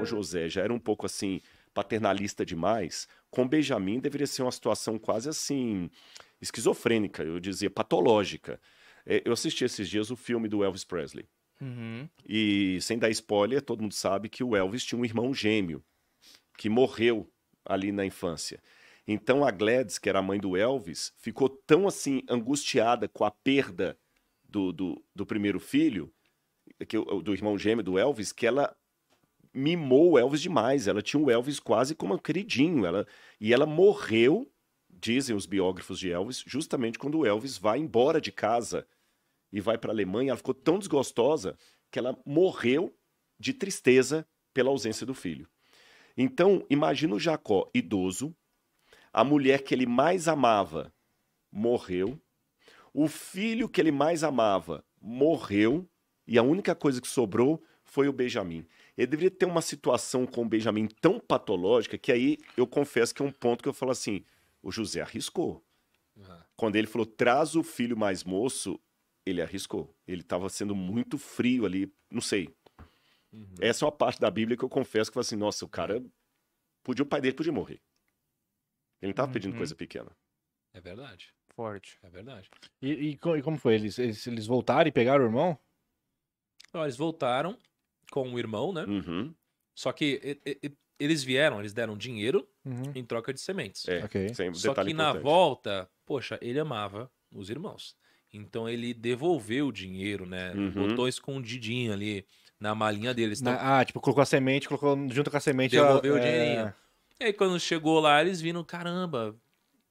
José já era um pouco assim, paternalista demais, com Benjamim deveria ser uma situação quase assim, esquizofrênica, eu dizia, patológica. Eu assisti esses dias o filme do Elvis Presley. Uhum. E, sem dar spoiler, todo mundo sabe que o Elvis tinha um irmão gêmeo, que morreu ali na infância. Então a Gladys, que era a mãe do Elvis, ficou tão assim angustiada com a perda do primeiro filho, do irmão gêmeo do Elvis, que ela mimou o Elvis demais. Ela tinha o Elvis quase como um queridinho. E ela morreu, dizem os biógrafos de Elvis, justamente quando o Elvis vai embora de casa e vai para a Alemanha. Ela ficou tão desgostosa que ela morreu de tristeza pela ausência do filho. Então, imagina o Jacó idoso, a mulher que ele mais amava morreu, o filho que ele mais amava morreu, e a única coisa que sobrou foi o Benjamim. Ele deveria ter uma situação com o Benjamim tão patológica que aí eu confesso que é um ponto que eu falo assim, o José arriscou. Quando ele falou, traz o filho mais moço, ele arriscou. Ele estava sendo muito frio ali, não sei. Essa é uma parte da Bíblia que eu confesso que eu falo assim, nossa, o cara, o pai dele podia morrer. Ele não estava pedindo coisa pequena. É verdade. Forte. É verdade. E como foi? Eles voltaram e pegaram o irmão? Então, eles voltaram com o irmão, né? Uhum. Só que eles deram dinheiro em troca de sementes. Ok. Sem Só detalhe que na importante. volta, poxa, ele amava os irmãos. Então ele devolveu o dinheiro, né? Botou escondidinho ali na malinha deles. Então, Tipo, colocou a semente, colocou junto com a semente. devolveu o dinheirinho. E aí quando chegou lá, eles viram, caramba,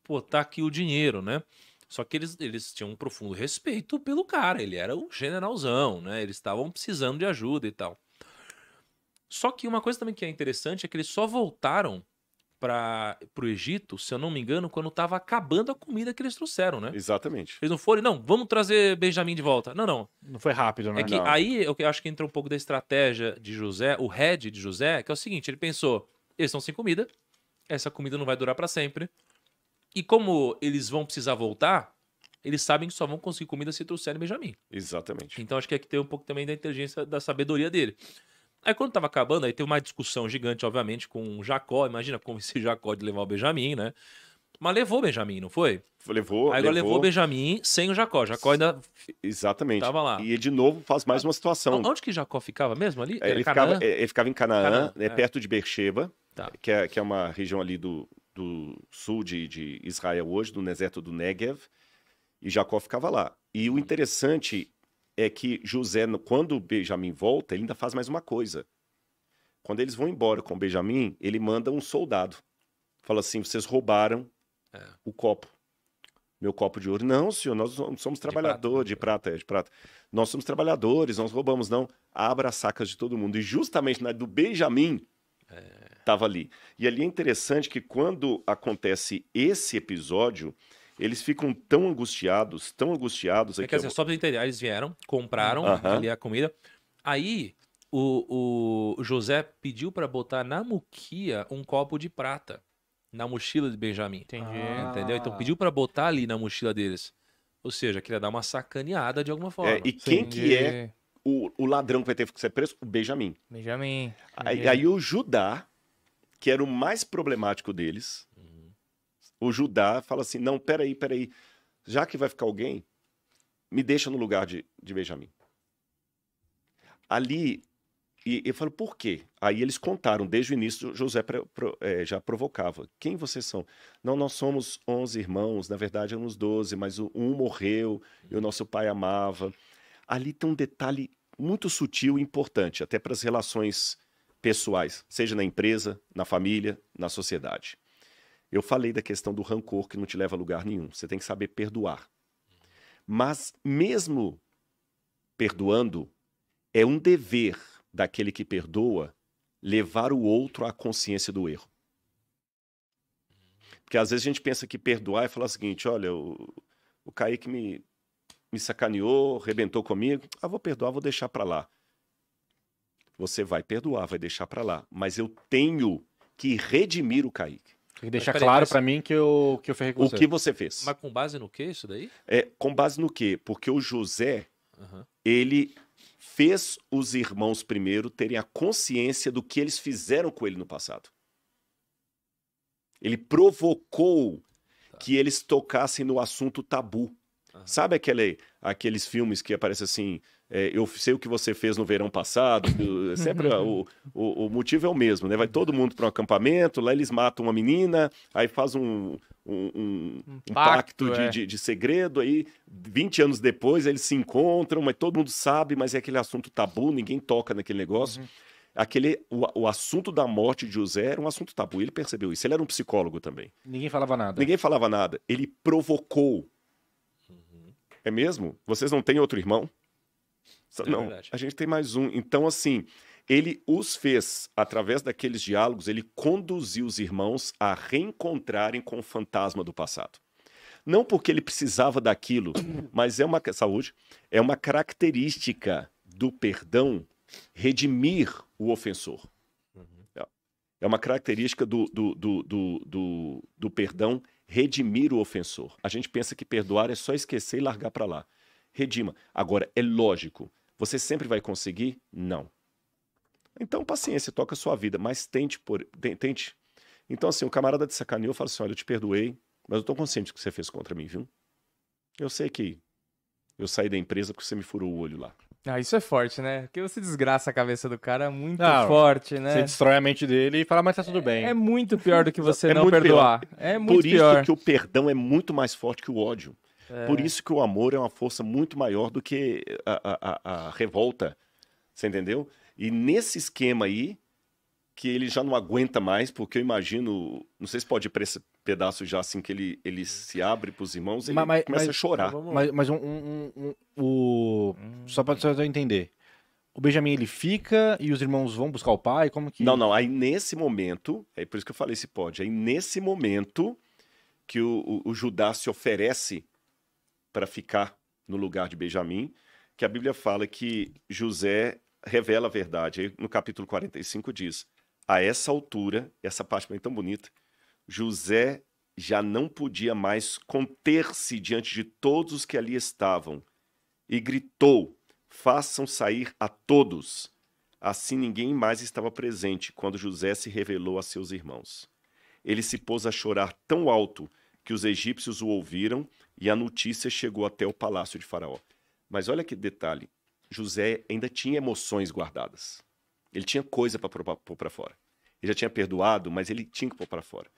pô, tá aqui o dinheiro, né? Só que eles tinham um profundo respeito pelo cara. Ele era um generalzão, né? Eles estavam precisando de ajuda e tal. Só que uma coisa também que é interessante é que eles só voltaram pro Egito, se eu não me engano, quando tava acabando a comida que eles trouxeram, né? Exatamente. Eles não foram, não, vamos trazer Benjamim de volta. Não, não. Não foi rápido, né? É que Não. aí eu acho que entra um pouco da estratégia de José, o head de José, que é o seguinte, ele pensou, eles estão sem comida, essa comida não vai durar pra sempre, e como eles vão precisar voltar, eles sabem que só vão conseguir comida se trouxerem Benjamim. Exatamente. Então acho que aqui tem um pouco também da inteligência, da sabedoria dele. Aí quando tava acabando, aí teve uma discussão gigante, obviamente, com o Jacó. Imagina como esse Jacó de levar o Benjamim, né? Mas levou o Benjamim, não foi? Levou. Aí agora levou o Benjamim sem o Jacó. Jacó ainda Exatamente. tava lá. E de novo faz mais uma situação. Onde que Jacó ficava mesmo ali? Ele ficava em Canaã, perto de Beersheba, Tá. que é uma região ali do sul de Israel hoje, do deserto do Negev, e Jacó ficava lá. E o interessante é que José, quando o Benjamim volta, ele ainda faz mais uma coisa. Quando eles vão embora com o Benjamim, ele manda um soldado. Fala assim, vocês roubaram o copo. Meu copo de ouro. Não, senhor, nós somos trabalhadores. De prata. Nós somos trabalhadores, nós roubamos, não. Abra as sacas de todo mundo. E justamente na do Benjamim, estava ali. E ali é interessante que quando acontece esse episódio, eles ficam tão angustiados. Quer dizer, só pra entender, eles vieram, compraram ali a comida. Aí o José pediu pra botar na muquia um copo de prata. Na mochila de Benjamim. Entendi. Entendeu? Então pediu pra botar ali na mochila deles. Ou seja, queria dar uma sacaneada de alguma forma. E quem que é o ladrão que vai ter que ser preso? O Benjamim. Benjamim. Aí o Judá, que era o mais problemático deles, o Judá fala assim, não, peraí, já que vai ficar alguém, me deixa no lugar de Benjamim. Ali, e eu falo, por quê? Aí eles contaram, desde o início, José já provocava. Quem vocês são? Não, nós somos 11 irmãos, na verdade éramos 12, mas um morreu e o nosso pai amava. Ali tem um detalhe muito sutil e importante, até para as relações pessoais, seja na empresa, na família, na sociedade. Eu falei da questão do rancor que não te leva a lugar nenhum. Você tem que saber perdoar. Mas mesmo perdoando, é um dever daquele que perdoa levar o outro à consciência do erro. Porque às vezes a gente pensa que perdoar é falar o seguinte, olha, o Kaique me sacaneou, rebentou comigo, vou perdoar, vou deixar para lá. Você vai perdoar, vai deixar para lá. Mas eu tenho que redimir o Kaique. Tem que deixar claro pra mim que eu ferrei com você. O que você fez. Mas com base no que isso daí? Com base no quê? Porque o José, ele fez os irmãos primeiro terem a consciência do que eles fizeram com ele no passado. Ele provocou que eles tocassem no assunto tabu. Sabe aqueles filmes que aparecem assim, eu sei o que você fez no verão passado, sempre o motivo é o mesmo, né? Vai todo mundo para um acampamento, lá eles matam uma menina, aí faz um pacto de segredo, aí 20 anos depois eles se encontram, mas todo mundo sabe, mas é aquele assunto tabu, ninguém toca naquele negócio. O assunto da morte de José era um assunto tabu, ele percebeu isso, ele era um psicólogo também. Ninguém falava nada. Ninguém falava nada, ele provocou. É mesmo? Vocês não têm outro irmão? Não, verdade. a gente tem mais um. Então, assim, ele os fez, através daqueles diálogos, ele conduziu os irmãos a reencontrarem com o fantasma do passado. Não porque ele precisava daquilo, mas saúde, é uma característica do perdão redimir o ofensor. É uma característica do perdão redimir o ofensor. A gente pensa que perdoar é só esquecer e largar para lá. Redima. Agora, é lógico. Você sempre vai conseguir? Não. Então, paciência, toca a sua vida, mas tente. Então, assim, o camarada te sacaneou, fala assim, olha, eu te perdoei, mas eu tô consciente do que você fez contra mim, viu? Eu sei que eu saí da empresa porque você me furou o olho lá. Ah, isso é forte, né? Porque você desgraça a cabeça do cara muito Não, forte, né? Você destrói a mente dele e fala, mas tá tudo bem. É muito pior do que você não muito perdoar. pior. É muito Por pior. isso que o perdão é muito mais forte que o ódio. Por isso que o amor é uma força muito maior do que a revolta. Você entendeu? E nesse esquema aí, que ele já não aguenta mais, porque eu imagino... Não sei se pode ir para esse pedaço já, assim, que ele se abre para os irmãos, ele começa a chorar. Mas só para eu entender. O Benjamin, ele fica e os irmãos vão buscar o pai? Como que... Não. Aí nesse momento, é por isso que eu falei se pode. Aí nesse momento que o Judá se oferece para ficar no lugar de Benjamim, que a Bíblia fala que José revela a verdade. Aí no capítulo 45 diz, a essa altura, essa parte é tão bonita, José já não podia mais conter-se diante de todos os que ali estavam e gritou, façam sair a todos. Assim ninguém mais estava presente quando José se revelou a seus irmãos. Ele se pôs a chorar tão alto que os egípcios o ouviram e a notícia chegou até o palácio de Faraó. Mas olha que detalhe, José ainda tinha emoções guardadas. Ele tinha coisa para pôr para fora. Ele já tinha perdoado, mas ele tinha que pôr para fora.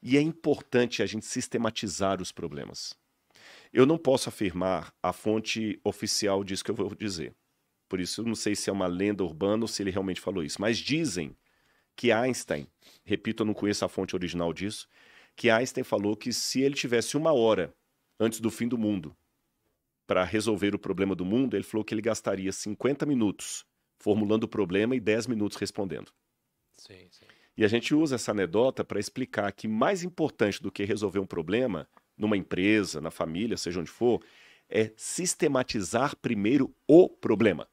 E é importante a gente sistematizar os problemas. Eu não posso afirmar a fonte oficial disso que eu vou dizer. Por isso, eu não sei se é uma lenda urbana ou se ele realmente falou isso. Mas dizem que Einstein, repito, eu não conheço a fonte original disso, que Einstein falou que se ele tivesse 1 hora antes do fim do mundo para resolver o problema do mundo, ele falou que ele gastaria 50 minutos formulando o problema e 10 minutos respondendo. Sim. E a gente usa essa anedota para explicar que mais importante do que resolver um problema numa empresa, na família, seja onde for, é sistematizar primeiro o problema.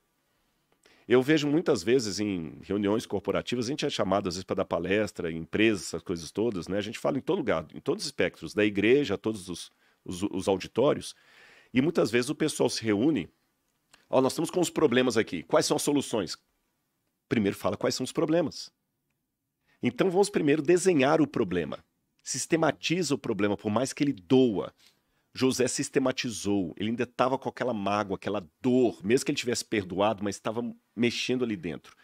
Eu vejo muitas vezes em reuniões corporativas, a gente é chamado às vezes para dar palestra em empresas, essas coisas todas, né? A gente fala em todo lugar, em todos os espectros, da igreja a todos os auditórios, e muitas vezes o pessoal se reúne, nós estamos com os problemas aqui, quais são as soluções? Primeiro fala quais são os problemas. Então vamos primeiro desenhar o problema. Sistematiza o problema, por mais que ele doa. José sistematizou, ele ainda estava com aquela mágoa, aquela dor, mesmo que ele tivesse perdoado, mas estava mexendo ali dentro.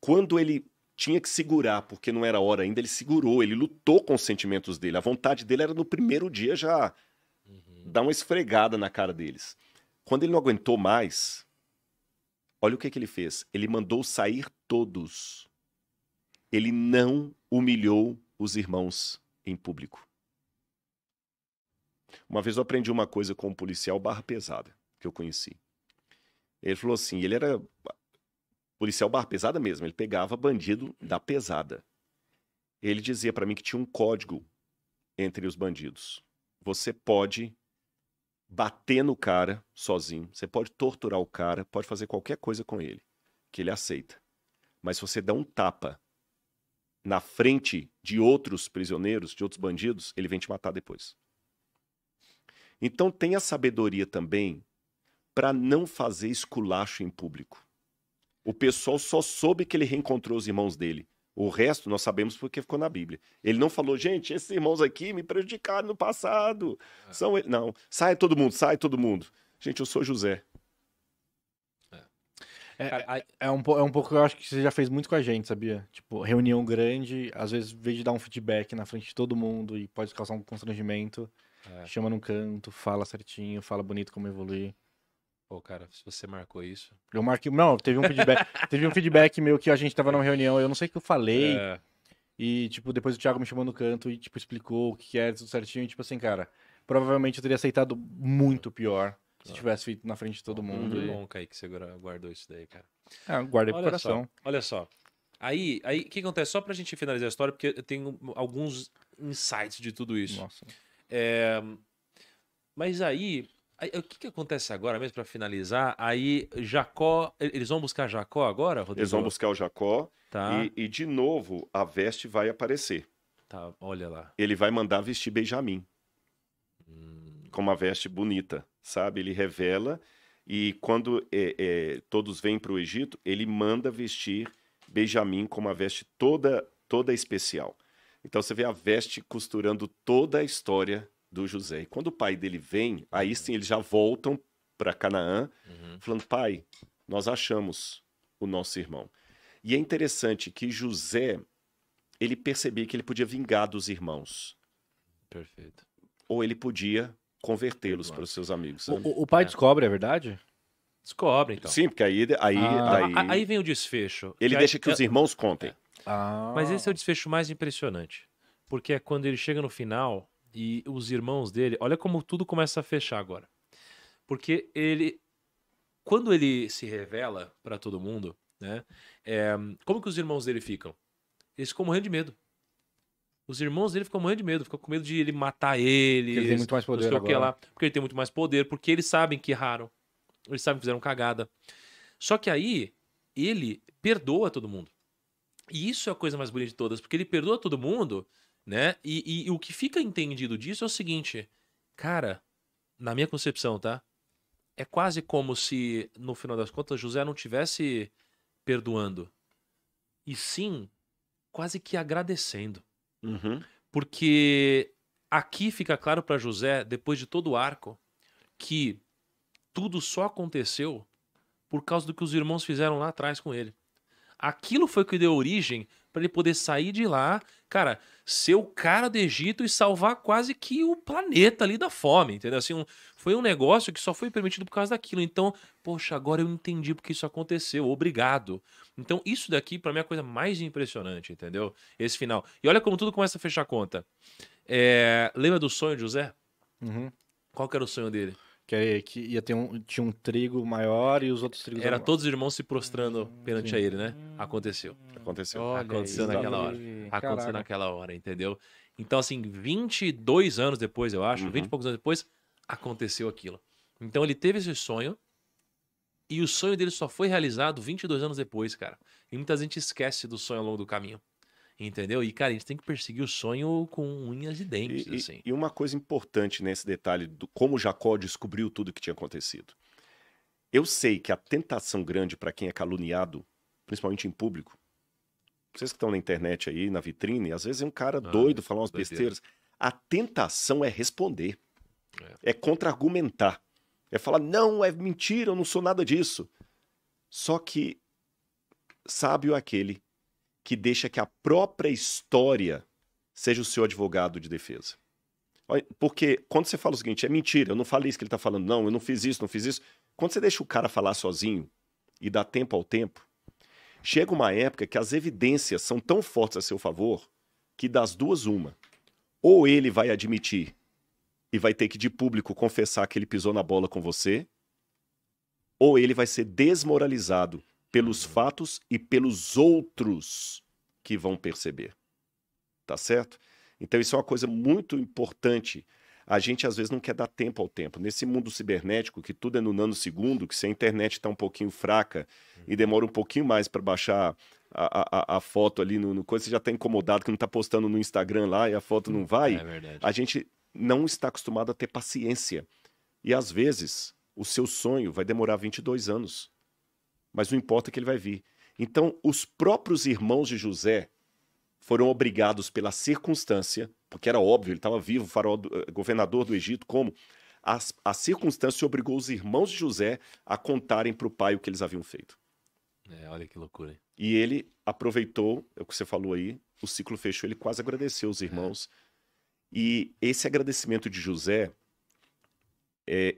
Quando ele tinha que segurar, porque não era hora ainda, ele segurou, ele lutou com os sentimentos dele. A vontade dele era no primeiro dia já dar uma esfregada na cara deles. Quando ele não aguentou mais, olha o que ele fez. Ele mandou sair todos. Ele não humilhou os irmãos em público. Uma vez eu aprendi uma coisa com um policial barra pesada, que eu conheci. Ele falou assim, ele era policial barra pesada mesmo, ele pegava bandido da pesada. Ele dizia para mim que tinha um código entre os bandidos. Você pode bater no cara sozinho, você pode torturar o cara, pode fazer qualquer coisa com ele, que ele aceita. Mas se você dá um tapa na frente de outros prisioneiros, de outros bandidos, ele vem te matar depois. Então tenha sabedoria também para não fazer esculacho em público. O pessoal só soube que ele reencontrou os irmãos dele. O resto nós sabemos porque ficou na Bíblia. Ele não falou, gente, esses irmãos aqui me prejudicaram no passado. São eles. Não, sai todo mundo, sai todo mundo. Gente, eu sou José. É um pouco, eu acho que você já fez muito com a gente, sabia? Tipo, reunião grande, às vezes, em vez de dar um feedback na frente de todo mundo e pode causar um constrangimento, chama num canto, fala certinho, fala bonito como evoluir. Pô, cara, se você marcou isso... Eu marquei... Não, teve um feedback meu que a gente tava numa reunião, eu não sei o que eu falei, e, tipo, depois o Thiago me chamou no canto e, tipo, explicou o que era tudo certinho, e, tipo assim, cara, provavelmente eu teria aceitado muito pior se tivesse feito na frente de todo mundo. Muito bom, Kaique, que você guardou isso daí, cara. Guardei pro coração. Olha só. Aí, o que acontece? Só pra gente finalizar a história, porque eu tenho alguns insights de tudo isso. Nossa. Mas aí, o que acontece agora, mesmo pra finalizar? Aí, Jacó... Eles vão buscar Jacó agora, Rodrigo? Eles vão buscar o Jacó Tá. e, de novo, a veste vai aparecer. Tá, olha lá. Ele vai mandar vestir Benjamim. Com uma veste bonita, sabe? Ele revela e quando todos vêm para o Egito, ele manda vestir Benjamim com uma veste toda especial. Então você vê a veste costurando toda a história do José. E quando o pai dele vem, aí sim eles já voltam para Canaã, falando, pai, nós achamos o nosso irmão. E é interessante que José, ele percebia que ele podia vingar dos irmãos. Perfeito. Ou ele podia convertê-los para os seus amigos. Sabe? O pai descobre, é verdade? Descobre, então. Sim, porque daí Aí vem o desfecho. ele deixa que os irmãos contem. Mas esse é o desfecho mais impressionante. Porque é quando ele chega no final e os irmãos dele... Olha como tudo começa a fechar agora. Porque quando ele se revela para todo mundo, né? Como que os irmãos dele ficam? Eles ficam morrendo de medo. Os irmãos dele ficam morrendo de medo. Ficam com medo de ele matar eles. Porque ele tem muito mais poder agora. Porque ele tem muito mais poder. Porque eles sabem que erraram. Eles sabem que fizeram cagada. Só que aí, ele perdoa todo mundo. E isso é a coisa mais bonita de todas. Porque ele perdoa todo mundo, né? E o que fica entendido disso é o seguinte. Cara, na minha concepção, tá? É quase como se, no final das contas, José não tivesse perdoando. E sim, quase que agradecendo. Porque aqui fica claro para José, depois de todo o arco, que tudo só aconteceu por causa do que os irmãos fizeram lá atrás com ele. Aquilo foi que deu origem para ele poder sair de lá, cara, ser o cara do Egito e salvar quase que o planeta ali da fome, entendeu? Assim, foi um negócio que só foi permitido por causa daquilo. Então, poxa, agora eu entendi porque isso aconteceu, obrigado. Então, isso daqui pra mim é a coisa mais impressionante, entendeu? Esse final. E olha como tudo começa a fechar a conta. Lembra do sonho de José? Qual que era o sonho dele? Que ia ter tinha um trigo maior e os outros trigos Era todos os irmãos se prostrando perante a ele, né? Aconteceu. Aconteceu naquela hora. Aconteceu naquela hora, entendeu? Então, assim, 22 anos depois, eu acho, 20 e poucos anos depois, aconteceu aquilo. Então, ele teve esse sonho e o sonho dele só foi realizado 22 anos depois, cara. E muita gente esquece do sonho ao longo do caminho. Entendeu? E, cara, a gente tem que perseguir o sonho com unhas e dentes, assim. E uma coisa importante nesse detalhe, como Jacó descobriu tudo o que tinha acontecido. Eu sei que a tentação grande para quem é caluniado, principalmente em público, vocês que estão na internet aí, na vitrine, às vezes é um cara doido, falar umas besteiras. A tentação é responder. É contra-argumentar. É falar, não, é mentira, eu não sou nada disso. Só que sábio é aquele que deixa que a própria história seja o seu advogado de defesa. Porque quando você fala o seguinte, é mentira, eu não falei isso que ele está falando, não, eu não fiz isso, não fiz isso. Quando você deixa o cara falar sozinho e dá tempo ao tempo, chega uma época que as evidências são tão fortes a seu favor que das duas uma. Ou ele vai admitir e vai ter que de público confessar que ele pisou na bola com você, ou ele vai ser desmoralizado pelos fatos e pelos outros que vão perceber. Tá certo? Então isso é uma coisa muito importante. A gente às vezes não quer dar tempo ao tempo. Nesse mundo cibernético, que tudo é no nanosegundo, que se a internet está um pouquinho fraca e demora um pouquinho mais para baixar a foto ali no coisa, você já está incomodado que não está postando no Instagram lá e a foto não vai. É verdade. A gente não está acostumado a ter paciência. E às vezes o seu sonho vai demorar 22 anos. Mas não importa que ele vai vir. Então, os próprios irmãos de José foram obrigados pela circunstância, porque era óbvio, ele estava vivo, governador do Egito, como? A circunstância obrigou os irmãos de José a contarem para o pai o que eles haviam feito. Olha que loucura, hein? E ele aproveitou, é o que você falou aí, o ciclo fechou, ele quase agradeceu os irmãos. E esse agradecimento de José,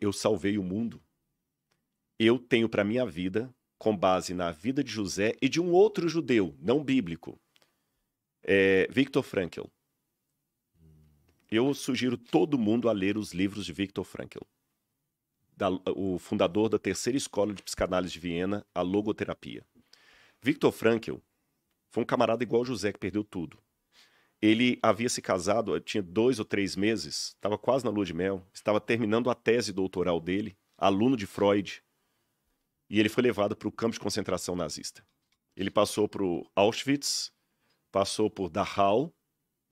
eu salvei o mundo, eu tenho para minha vida, com base na vida de José e de um outro judeu, não bíblico, Viktor Frankl. Eu sugiro todo mundo a ler os livros de Viktor Frankl, o fundador da terceira escola de psicanálise de Viena, a logoterapia. Viktor Frankl foi um camarada igual José, que perdeu tudo. Ele havia se casado, tinha 2 ou 3 meses, estava quase na lua de mel, estava terminando a tese doutoral dele, aluno de Freud, e ele foi levado para o campo de concentração nazista. Ele passou por Auschwitz, passou por Dachau,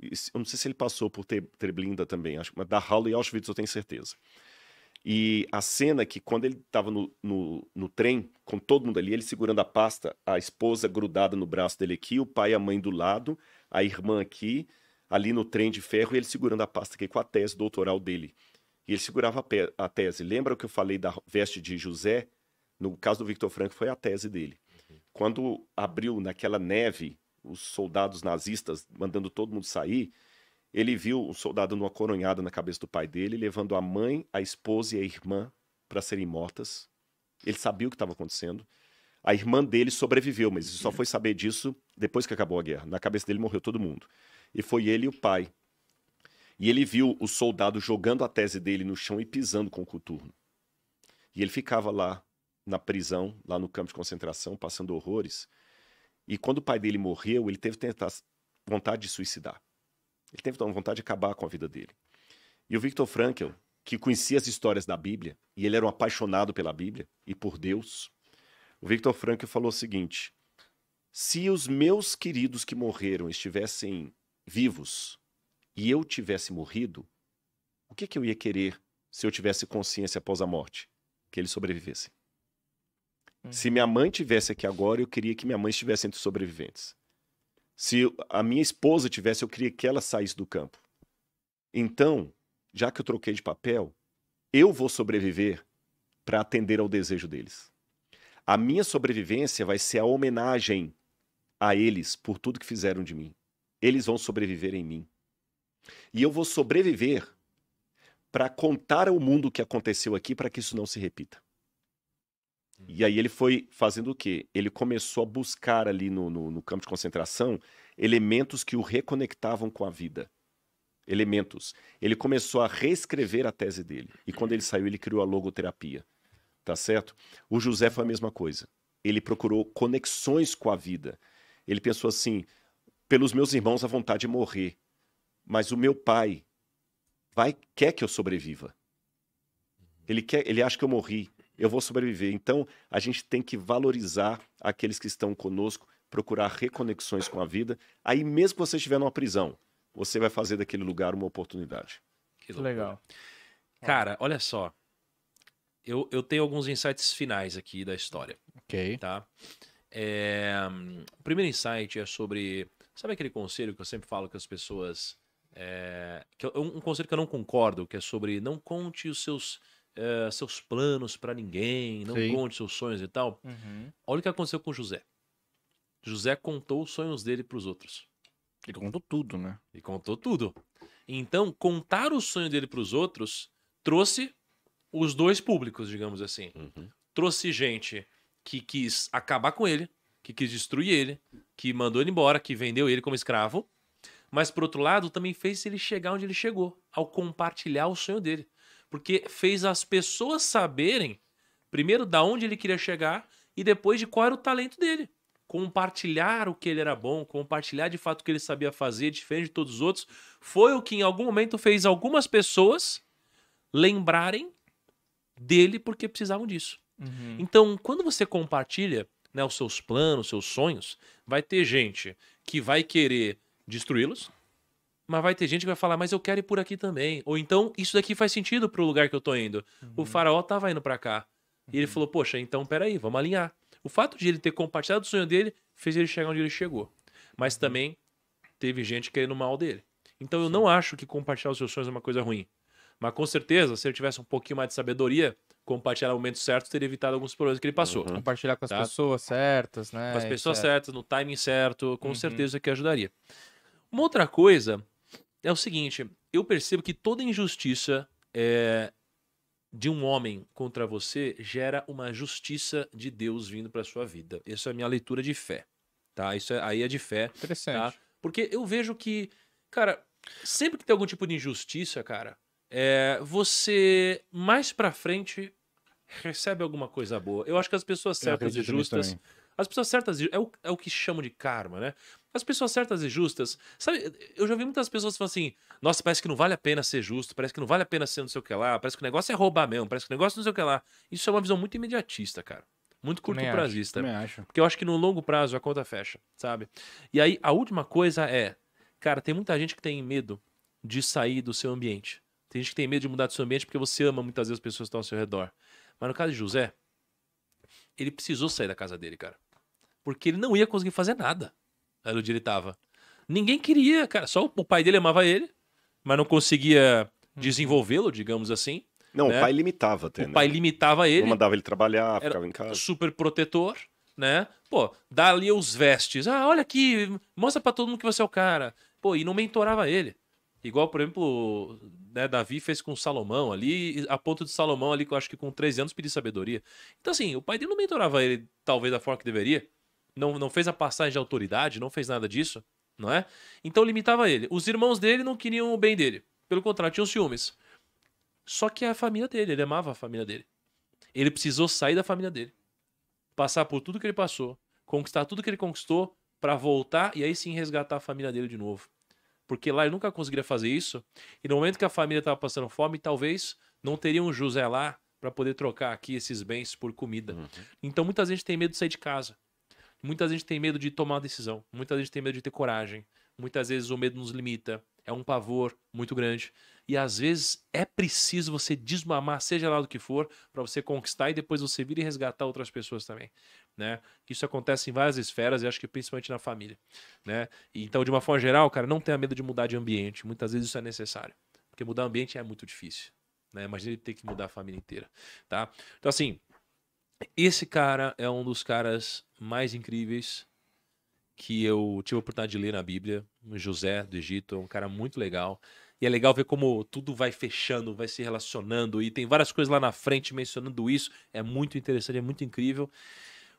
eu não sei se ele passou por Treblinka também, acho, mas Dachau e Auschwitz eu tenho certeza. E a cena que quando ele estava no trem, com todo mundo ali, ele segurando a pasta, a esposa grudada no braço dele aqui, o pai e a mãe do lado, a irmã aqui, ali no trem de ferro, e ele segurando a pasta aqui com a tese doutoral dele. E ele segurava a tese. Lembra o que eu falei da veste de José? No caso do Viktor Frankl, foi a tese dele. Quando abriu naquela neve, os soldados nazistas mandando todo mundo sair, ele viu um soldado numa coronhada na cabeça do pai dele, levando a mãe, a esposa e a irmã para serem mortas. Ele sabia o que estava acontecendo. A irmã dele sobreviveu, mas ele só foi saber disso depois que acabou a guerra. Na cabeça dele morreu todo mundo. E foi ele e o pai. E ele viu o soldado jogando a tese dele no chão e pisando com o coturno. E ele ficava lá na prisão, lá no campo de concentração, passando horrores. E quando o pai dele morreu, ele teve vontade de suicidar. Ele teve vontade de acabar com a vida dele. E o Viktor Frankl, que conhecia as histórias da Bíblia, e ele era um apaixonado pela Bíblia e por Deus, o Viktor Frankl falou o seguinte: se os meus queridos que morreram estivessem vivos e eu tivesse morrido, o que eu ia querer se eu tivesse consciência após a morte? Que eles sobrevivessem. Se minha mãe estivesse aqui agora, eu queria que minha mãe estivesse entre os sobreviventes. Se a minha esposa tivesse, eu queria que ela saísse do campo. Então, já que eu troquei de papel, eu vou sobreviver para atender ao desejo deles. A minha sobrevivência vai ser a homenagem a eles por tudo que fizeram de mim. Eles vão sobreviver em mim. E eu vou sobreviver para contar ao mundo o que aconteceu aqui para que isso não se repita. E aí ele foi fazendo o quê? Ele começou a buscar ali no campo de concentração elementos que o reconectavam com a vida. Elementos. Ele começou a reescrever a tese dele. E quando ele saiu, ele criou a logoterapia. Tá certo? O José foi a mesma coisa. Ele procurou conexões com a vida. Ele pensou assim: pelos meus irmãos a vontade de morrer, mas o meu pai quer que eu sobreviva. Ele acha que eu morri. Eu vou sobreviver. Então, a gente tem que valorizar aqueles que estão conosco, procurar reconexões com a vida. Aí, mesmo que você estiver numa prisão, você vai fazer daquele lugar uma oportunidade. Que legal. Cara, olha só. Eu tenho alguns insights finais aqui da história. Ok. Tá? O primeiro insight é sobre... Sabe aquele conselho que eu sempre falo que as pessoas... um conselho que eu não concordo, que é sobre não conte os seus planos pra ninguém, não Sim. conte seus sonhos e tal. Olha o que aconteceu com José. José contou os sonhos dele pros outros. Ele contou tudo, né? E contou tudo. Então, contar o sonho dele pros outros trouxe os dois públicos, digamos assim. Trouxe gente que quis acabar com ele, que quis destruir ele, que mandou ele embora, que vendeu ele como escravo. Mas, por outro lado, também fez ele chegar onde ele chegou, ao compartilhar o sonho dele. Porque fez as pessoas saberem, primeiro, da onde ele queria chegar e depois de qual era o talento dele. Compartilhar o que ele era bom, compartilhar de fato o que ele sabia fazer, diferente de todos os outros, foi o que em algum momento fez algumas pessoas lembrarem dele porque precisavam disso. Então, quando você compartilha, né, os seus planos, os seus sonhos, vai ter gente que vai querer destruí-los, mas vai ter gente que vai falar, mas eu quero ir por aqui também. Ou então, isso daqui faz sentido pro lugar que eu tô indo. O faraó tava indo pra cá. E ele falou, poxa, então peraí, vamos alinhar. O fato de ele ter compartilhado o sonho dele fez ele chegar onde ele chegou. Mas também teve gente querendo mal dele. Então eu não acho que compartilhar os seus sonhos é uma coisa ruim. Mas com certeza, se ele tivesse um pouquinho mais de sabedoria, compartilhar no momento certo, teria evitado alguns problemas que ele passou. Compartilhar com as Tá. pessoas certas, né? Com as pessoas Etc. certas, no timing certo, com certeza que ajudaria. Uma outra coisa é o seguinte, eu percebo que toda injustiça de um homem contra você gera uma justiça de Deus vindo para sua vida. Essa é a minha leitura de fé, tá? Isso aí é de fé, Interessante. tá? Porque eu vejo que, cara, sempre que tem algum tipo de injustiça, cara, você mais pra frente recebe alguma coisa boa. Eu acho que as pessoas Eu certas e acredito nisso justas, também. as pessoas certas é o que chamam de karma, né? As pessoas certas e justas, sabe, eu já vi muitas pessoas falando assim, nossa, parece que não vale a pena ser justo, parece que não vale a pena ser não sei o que lá, parece que o negócio é roubar mesmo, parece que o negócio não sei o que lá. Isso é uma visão muito imediatista, cara. Muito Também acho, curto-prazista. Também acho. Porque eu acho que no longo prazo a conta fecha, sabe? E aí, a última coisa cara, tem muita gente que tem medo de sair do seu ambiente. Tem gente que tem medo de mudar do seu ambiente porque você ama muitas vezes as pessoas que estão ao seu redor. Mas no caso de José, ele precisou sair da casa dele, cara. Porque ele não ia conseguir fazer nada ali onde ele tava. Ninguém queria, cara. Só o pai dele amava ele, mas não conseguia desenvolvê-lo, digamos assim. Não, né? o pai limitava até, O né? pai limitava ele. Não mandava ele trabalhar, Era ficava em casa. super protetor, né? Pô, dá ali os vestes. Ah, olha aqui, mostra pra todo mundo que você é o cara. Pô, e não mentorava ele. Igual, por exemplo, né, Davi fez com Salomão ali, a ponto de Salomão ali, que eu acho que com 13 anos pedir sabedoria. Então, assim, o pai dele não mentorava ele, talvez, da forma que deveria. Não fez a passagem de autoridade, não fez nada disso, não é? Então limitava ele. Os irmãos dele não queriam o bem dele. Pelo contrário, tinham ciúmes. Só que a família dele, ele amava a família dele. Ele precisou sair da família dele. Passar por tudo que ele passou. Conquistar tudo que ele conquistou pra voltar e aí sim resgatar a família dele de novo. Porque lá ele nunca conseguiria fazer isso. E no momento que a família estava passando fome, talvez não teria um José lá para poder trocar aqui esses bens por comida. Então muita gente tem medo de sair de casa. Muita gente tem medo de tomar uma decisão. Muita gente tem medo de ter coragem. Muitas vezes o medo nos limita. É um pavor muito grande. E às vezes é preciso você desmamar, seja lá do que for, para você conquistar e depois você vir e resgatar outras pessoas também. Né? Isso acontece em várias esferas e acho que principalmente na família. Né? E então, de uma forma geral, cara, não tenha medo de mudar de ambiente. Muitas vezes isso é necessário. Porque mudar o ambiente é muito difícil. Né? Imagina ele ter que mudar a família inteira. Tá? Então, assim, esse cara é um dos caras mais incríveis que eu tive a oportunidade de ler na Bíblia. José do Egito, é um cara muito legal. E é legal ver como tudo vai fechando, vai se relacionando. E tem várias coisas lá na frente mencionando isso. É muito interessante, é muito incrível.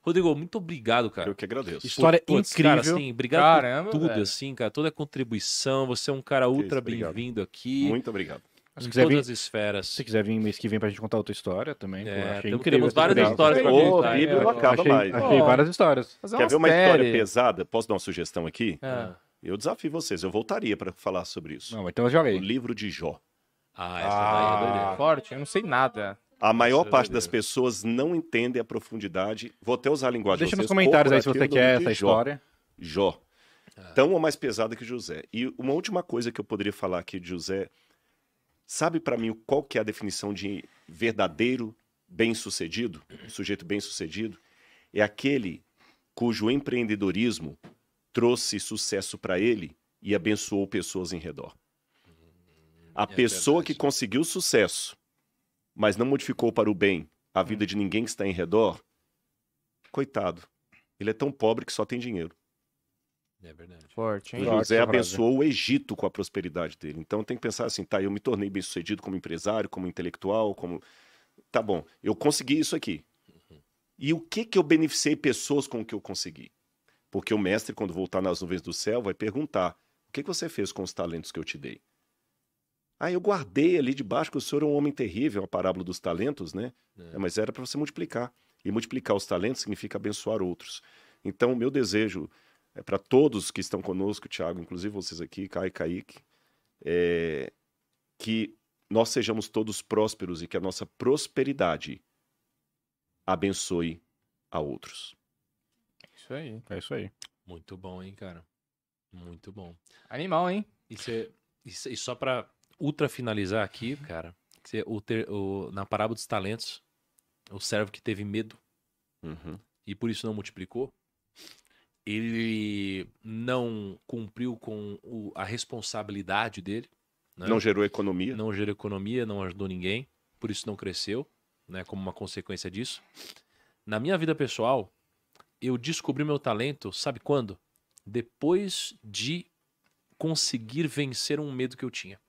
Rodrigo, muito obrigado, cara. Eu que agradeço. História Putz, incrível. Cara, assim, obrigado Caramba, por tudo, velho. assim, cara. Toda a contribuição. Você é um cara ultra obrigado. bem-vindo aqui. Muito obrigado. Em quiser todas vir- as esferas. Se você quiser vir mês que vem pra gente contar outra história também, eu achei temos incrível. várias essa histórias pra experiência. Ô, contar. Bíblia não acaba achei, mais. Achei Ó. várias histórias. Fazer Quer ver uma série. história pesada? Posso dar uma sugestão aqui? É. Eu desafio vocês, eu voltaria para falar sobre isso. Não, então eu joga O aí. livro de Jó. Essa daí é doideira. Forte, eu não sei nada. A maior Isso é parte das doideira. pessoas não entendem a profundidade. Vou até usar a linguagem Deixa de nos vocês. comentários aí se Corra você aqui no quer livro essa de Jó. história. Jó. Tão ou mais pesada que José. E uma última coisa que eu poderia falar aqui de José. Sabe para mim qual que é a definição de verdadeiro bem-sucedido? Um sujeito bem-sucedido? É aquele cujo empreendedorismo trouxe sucesso para ele e abençoou pessoas em redor. A pessoa verdade. que conseguiu sucesso, mas não modificou para o bem a vida de ninguém que está em redor, coitado, ele é tão pobre que só tem dinheiro. É verdade. Forte, hein? O Forte José essa frase. abençoou o Egito com a prosperidade dele. Então tem que pensar assim, tá, eu me tornei bem-sucedido como empresário, como intelectual, como... Tá bom, eu consegui isso aqui. E o que eu beneficiei pessoas com o que eu consegui? Porque o mestre, quando voltar nas nuvens do céu, vai perguntar, o que você fez com os talentos que eu te dei? Ah, eu guardei ali debaixo que o senhor é um homem terrível, a parábola dos talentos, né? Mas era para você multiplicar. E multiplicar os talentos significa abençoar outros. Então, o meu desejo é para todos que estão conosco, Thiago, inclusive vocês aqui, Caio e Kaique, que nós sejamos todos prósperos e que a nossa prosperidade abençoe a outros. Isso aí. É isso aí. Muito bom, hein, cara. Muito bom. Animal, hein? E só pra ultra finalizar aqui, cara, na parábola dos talentos, o servo que teve medo e por isso não multiplicou, ele não cumpriu com a responsabilidade dele. Né? Não gerou economia. Não gerou economia, não ajudou ninguém, por isso não cresceu, né? Como uma consequência disso. Na minha vida pessoal, eu descobri meu talento, sabe quando? Depois de conseguir vencer um medo que eu tinha.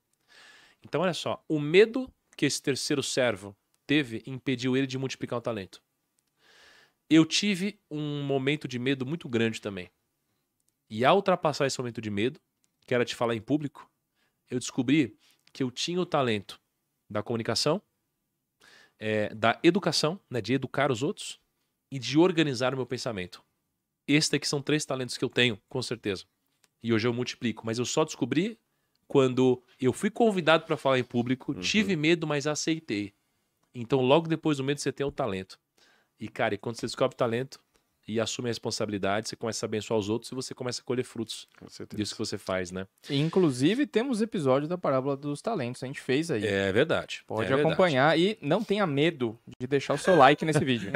Então, olha só, o medo que esse terceiro servo teve impediu ele de multiplicar o talento. Eu tive um momento de medo muito grande também. E ao ultrapassar esse momento de medo, que era de falar em público, eu descobri que eu tinha o talento da comunicação, da educação, né, de educar os outros, e de organizar o meu pensamento. Esses daqui são 3 talentos que eu tenho, com certeza. E hoje eu multiplico. Mas eu só descobri quando eu fui convidado para falar em público, tive medo, mas aceitei. Então, logo depois do medo, você tem o talento. E, cara, quando você descobre o talento e assume a responsabilidade, você começa a abençoar os outros e você começa a colher frutos disso que você faz, né? Inclusive, temos episódio da parábola dos talentos. A gente fez aí. É verdade. Pode acompanhar e não tenha medo de deixar o seu like nesse vídeo.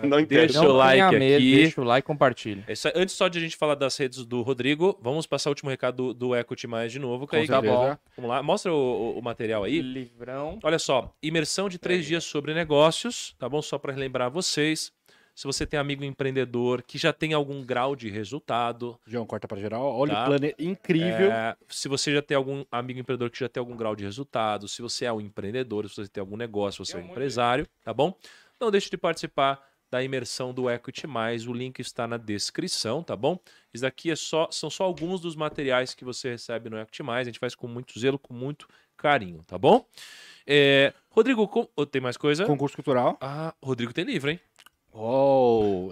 Não entendo. Deixa o like aqui. Deixa o like e compartilha. Antes só de a gente falar das redes do Rodrigo, vamos passar o último recado do Equity Mais de novo. Kaique. Tá bom. Vamos lá, mostra o material aí. Livrão. Olha só, imersão de 3 dias sobre negócios, tá bom? Só para relembrar vocês. Se você tem amigo empreendedor que já tem algum grau de resultado. João, corta para geral. Olha Tá. o plano incrível. Se você já tem algum amigo empreendedor que já tem algum grau de resultado, se você é um empreendedor, se você tem algum negócio, se você é um empresário, tá bom? Não deixe de participar da imersão do Equity Mais. O link está na descrição, tá bom? Isso daqui são só alguns dos materiais que você recebe no Equity Mais. A gente faz com muito zelo, com muito carinho, tá bom? Rodrigo, tem mais coisa? Concurso cultural. Rodrigo tem livro, hein?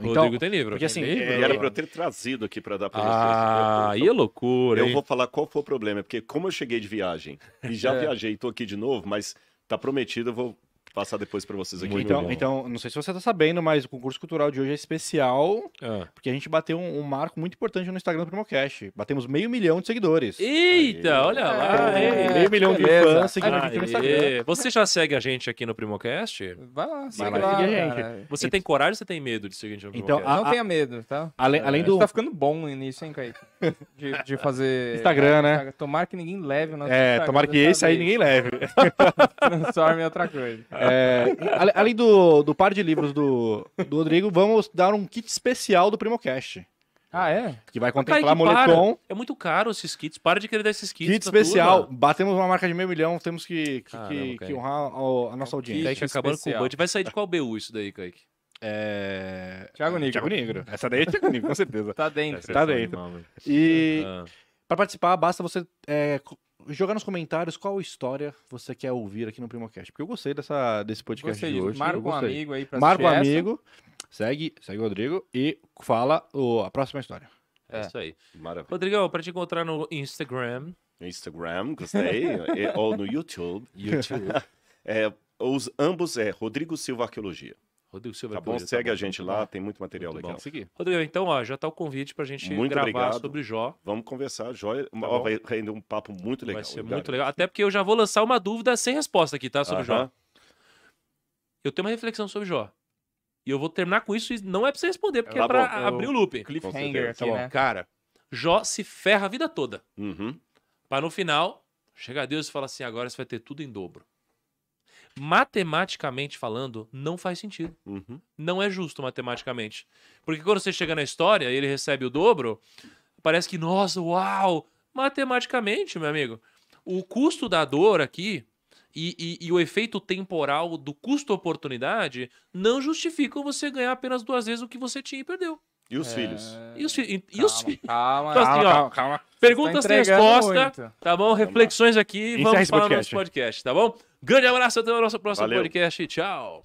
Então, tem livro. porque assim, Era para eu ter trazido aqui para dar para vocês. Aí é loucura, Eu hein? vou falar qual foi o problema, porque como eu cheguei de viagem e já viajei e tô aqui de novo, mas tá prometido, eu vou passar depois para vocês aqui. Então, não sei se você tá sabendo, mas o concurso cultural de hoje é especial, porque a gente bateu um marco muito importante no Instagram do Primocast. Batemos 500 mil de seguidores. Eita, olha lá. 500 mil de fãs seguindo a gente no Instagram. Você já segue a gente aqui no Primocast? Vai lá, Vai lá seguir a gente. cara. Você tem coragem ou você tem medo de seguir a gente no Então, Primocast? Não tenha medo, tá? Além do Tá ficando bom nisso, hein, Kaique? De fazer... Instagram, né? Tomara que ninguém leve o nosso Instagram tomara que dessa esse aí vez. ninguém leve. Transforme em outra coisa. Além do par de livros do Rodrigo, vamos dar um kit especial do Primocast. Ah, é? Que vai Kaique, contemplar moletom. É muito caro esses kits. Para de querer dar esses kits. Kit pra especial. turma. batemos uma marca de 500 mil, temos que Caramba, Kaique. honrar a nossa audiência. Kaique acabando com o especial. budget. Vai sair de qual BU isso daí, Kaique? Thiago Negro. Thiago Negro. Essa daí é Thiago Negro, com certeza. Tá dentro. Tá dentro. E Ah. para participar, basta você jogar nos comentários qual história você quer ouvir aqui no Primocast. Porque eu gostei desse podcast Gostei de disso. hoje. Marca eu um gostei. amigo aí pra Marca um assistir essa. amigo, segue o Rodrigo e fala a próxima história. É isso aí. Maravilha. Rodrigão, pra te encontrar no Instagram. Instagram, gostei. Ou no YouTube. Ambos é Rodrigo Silva Arqueologia. Rodrigo Silva. Tá bom? Segue a gente lá, tem muito material Muito legal. bom. Rodrigo, então, ó, já tá o convite pra gente Muito gravar obrigado. sobre Jó. Vamos conversar, Jóia. bom. Vai render um papo muito legal. Vai ser eu muito garanto. legal. Até porque eu já vou lançar uma dúvida sem resposta aqui, tá? Sobre Jó. Aham. Eu tenho uma reflexão sobre Jó. E eu vou terminar com isso e não é pra você responder, porque Tá é pra bom. abrir o loop. Cliffhanger certeza. aqui, Tá bom. né? Cara, Jó se ferra a vida toda. Uhum. Pra no final, chegar a Deus e falar assim, agora você vai ter tudo em dobro. Matematicamente falando, não faz sentido. Uhum. Não é justo matematicamente. Porque quando você chega na história e ele recebe o dobro, parece que, nossa, uau! Matematicamente, meu amigo, o custo da dor aqui e o efeito temporal do custo-oportunidade não justificam você ganhar apenas 2 vezes o que você tinha e perdeu. E os filhos? E os filhos? Calma, Então, assim, ó, Calma. perguntas Tá sem entregando resposta, muito. tá bom? Reflexões aqui, Encerra vamos esse falar no podcast. nosso podcast, tá bom? Grande abraço, até o nosso próximo Valeu. podcast. Tchau.